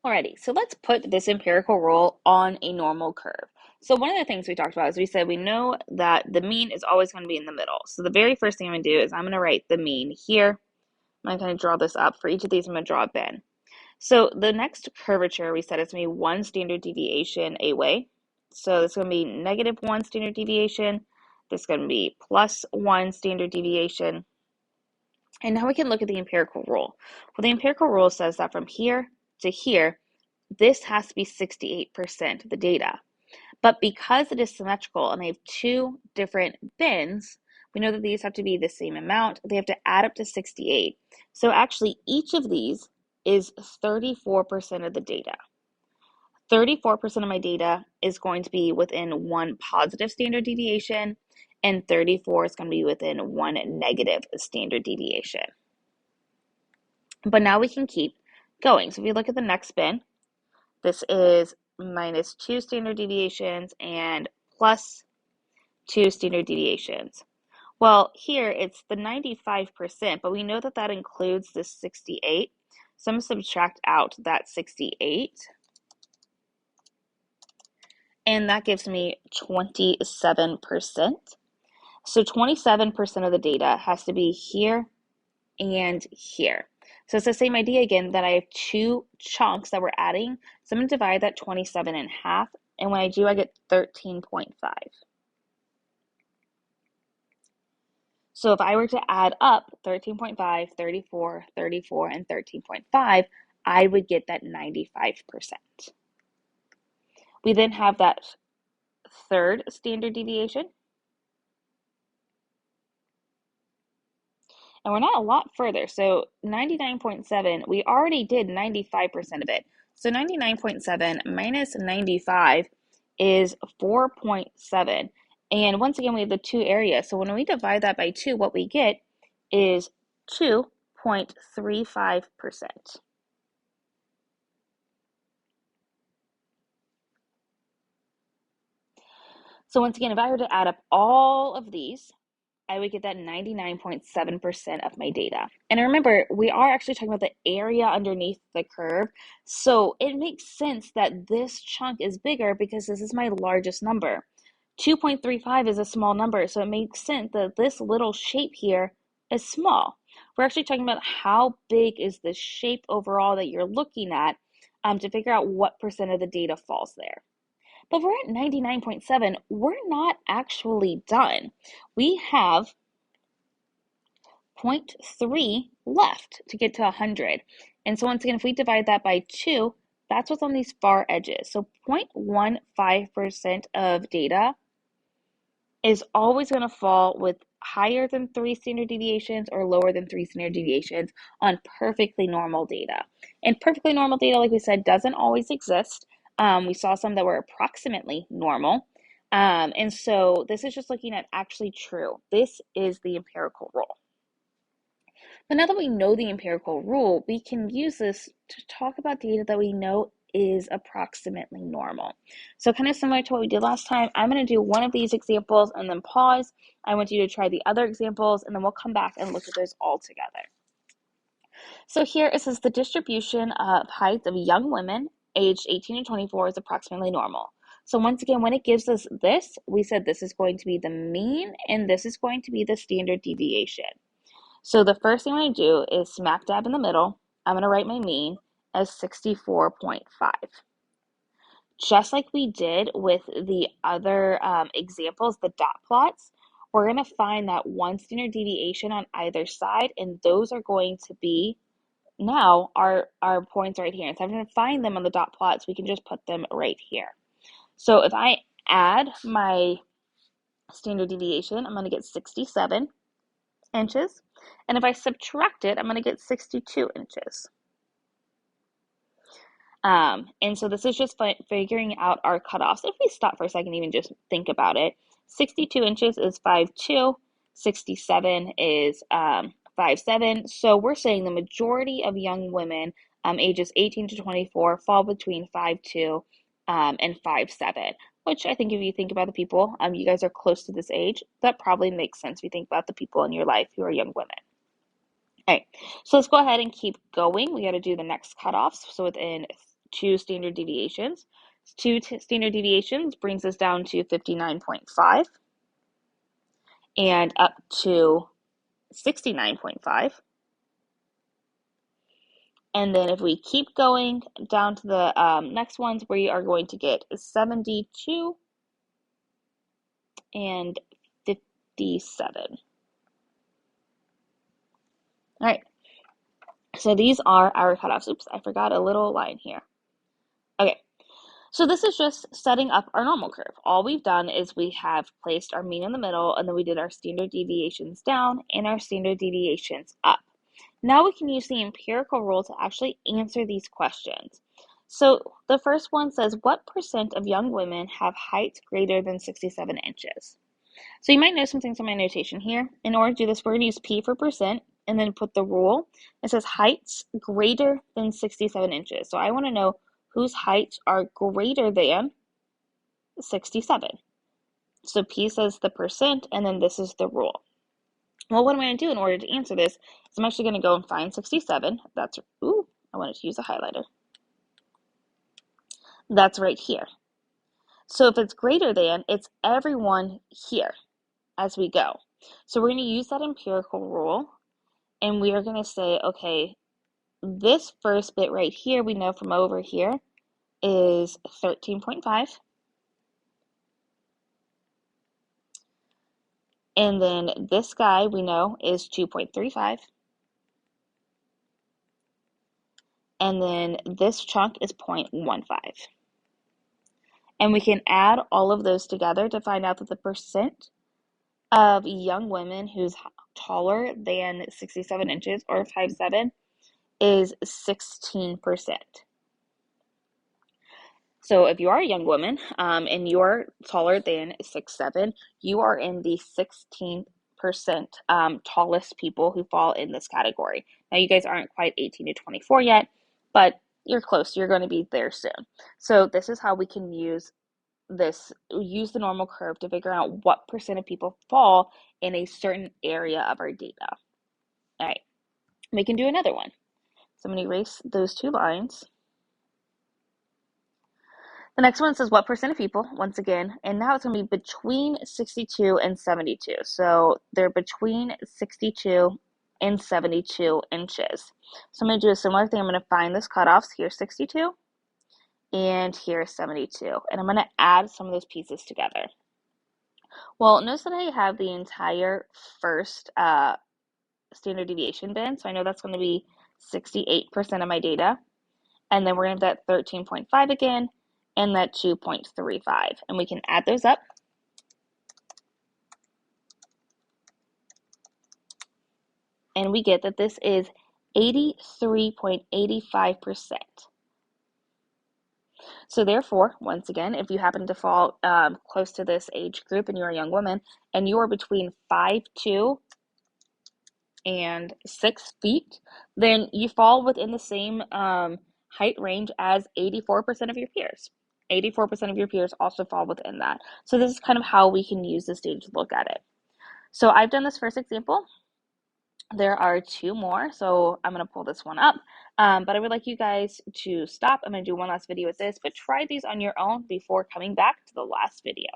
Alrighty, so let's put this empirical rule on a normal curve. So one of the things we talked about is we said we know that the mean is always going to be in the middle. So the very first thing I'm going to do is I'm going to write the mean here. I'm going to draw this up. For each of these, I'm going to draw a bin. So the next curvature we said is going to be 1 standard deviation away. So this is going to be -1 standard deviation. This is going to be +1 standard deviation. And now we can look at the empirical rule. Well, the empirical rule says that from here to here, this has to be 68% of the data. But because it is symmetrical and I have two different bins, we know that these have to be the same amount. They have to add up to 68. So actually, each of these is 34% of the data. 34% of my data is going to be within one positive standard deviation, and 34 is going to be within one negative standard deviation. But now we can keep going. So if you look at the next bin, this is -2 standard deviations and +2 standard deviations. Well, here it's the 95%, but we know that that includes the 68. So I'm going to subtract out that 68. And that gives me 27%. So 27% of the data has to be here and here. So it's the same idea again that I have two chunks that we're adding. So I'm going to divide that 27 in half. And when I do, I get 13.5. So if I were to add up 13.5, 34, 34, and 13.5, I would get that 95%. We then have that third standard deviation. And we're not a lot further. So 99.7, we already did 95% of it. So 99.7 minus 95 is 4.7. And once again, we have the two areas. So when we divide that by 2, what we get is 2.35%. So once again, if I were to add up all of these, I would get that 99.7% of my data. And remember, we are actually talking about the area underneath the curve. So it makes sense that this chunk is bigger because this is my largest number. 2.35 is a small number, so it makes sense that this little shape here is small. We're actually talking about how big is the shape overall that you're looking at to figure out what percent of the data falls there. But we're at 99.7. We're not actually done. We have 0.3 left to get to 100. And so once again, if we divide that by 2, that's what's on these far edges. So 0.15% of data is always going to fall with higher than 3 standard deviations or lower than 3 standard deviations on perfectly normal data. And perfectly normal data, like we said, doesn't always exist. We saw some that were approximately normal. And so this is just looking at actually true. This is the empirical rule. But now that we know the empirical rule, we can use this to talk about data that we know is approximately normal. So kind of similar to what we did last time, I'm going to do one of these examples and then pause. I want you to try the other examples, and then we'll come back and look at those all together. So here it says the distribution of heights of young women aged 18 to 24 is approximately normal. So once again, when it gives us this, we said this is going to be the mean and this is going to be the standard deviation. So the first thing I'm going to do is smack dab in the middle, I'm going to write my mean as 64.5. Just like we did with the other examples, the dot plots, we're going to find that one standard deviation on either side, and those are going to be now our points right here. Instead of having to find them on the dot plots, we can just put them right here. So if I add my standard deviation, I'm going to get 67 inches. And if I subtract it, I'm going to get 62 inches. And so this is just figuring out our cutoffs. If we stop for a second, even just think about it, 62 inches is 5'2", 67 is 5'7". So we're saying the majority of young women ages 18 to 24 fall between 5'2" and 5'7", which I think if you think about the people, you guys are close to this age, that probably makes sense if you think about the people in your life who are young women. All right, so let's go ahead and keep going. We got to do the next cutoffs. So within 2 standard deviations. 2 standard deviations brings us down to 59.5 and up to 69.5. And then if we keep going down to the next ones, we are going to get 72 and 57. All right, so these are our cutoffs. Oops, I forgot a little line here. Okay, so this is just setting up our normal curve. All we've done is we have placed our mean in the middle, and then we did our standard deviations down and our standard deviations up. Now we can use the empirical rule to actually answer these questions. So the first one says, what percent of young women have heights greater than 67 inches? So you might know some things on my notation here. In order to do this, we're going to use P for percent and then put the rule. It says heights greater than 67 inches. So I want to know whose heights are greater than 67. So P says the percent, and then this is the rule. Well, what am I going to do in order to answer this is I'm actually going to go and find 67. That's, ooh, I wanted to use a highlighter. That's right here. So if it's greater than, it's everyone here as we go. So we're going to use that empirical rule, and we are going to say, okay, this first bit right here, we know from over here, is 13.5. And then this guy we know is 2.35. And then this chunk is 0.15. And we can add all of those together to find out that the percent of young women who's taller than 67 inches or 5'7" is 16%. So if you are a young woman and you're taller than 6'7", you are in the 16% tallest people who fall in this category. Now you guys aren't quite 18 to 24 yet, but you're close. You're going to be there soon. So this is how we can use the normal curve to figure out what percent of people fall in a certain area of our data. All right, we can do another one. So I'm going to erase those two lines. The next one says what percent of people, once again, and now it's going to be between 62 and 72. So they're between 62 and 72 inches. So I'm going to do a similar thing. I'm going to find this cutoffs. Here's 62 and here's 72. And I'm going to add some of those pieces together. Well, notice that I have the entire first standard deviation bin. So I know that's going to be 68% of my data. And then we're going to have that 13.5 again and that 2.35. And we can add those up. And we get that this is 83.85%. So therefore, once again, if you happen to fall close to this age group and you're a young woman and you are between 5'2" and 6 feet, then you fall within the same height range as 84% of your peers. 84% of your peers also fall within that. So this is kind of how we can use this data to look at it. So I've done this first example. There are two more, so I'm going to pull this one up. But I would like you guys to stop. I'm going to do one last video with this, but try these on your own before coming back to the last video.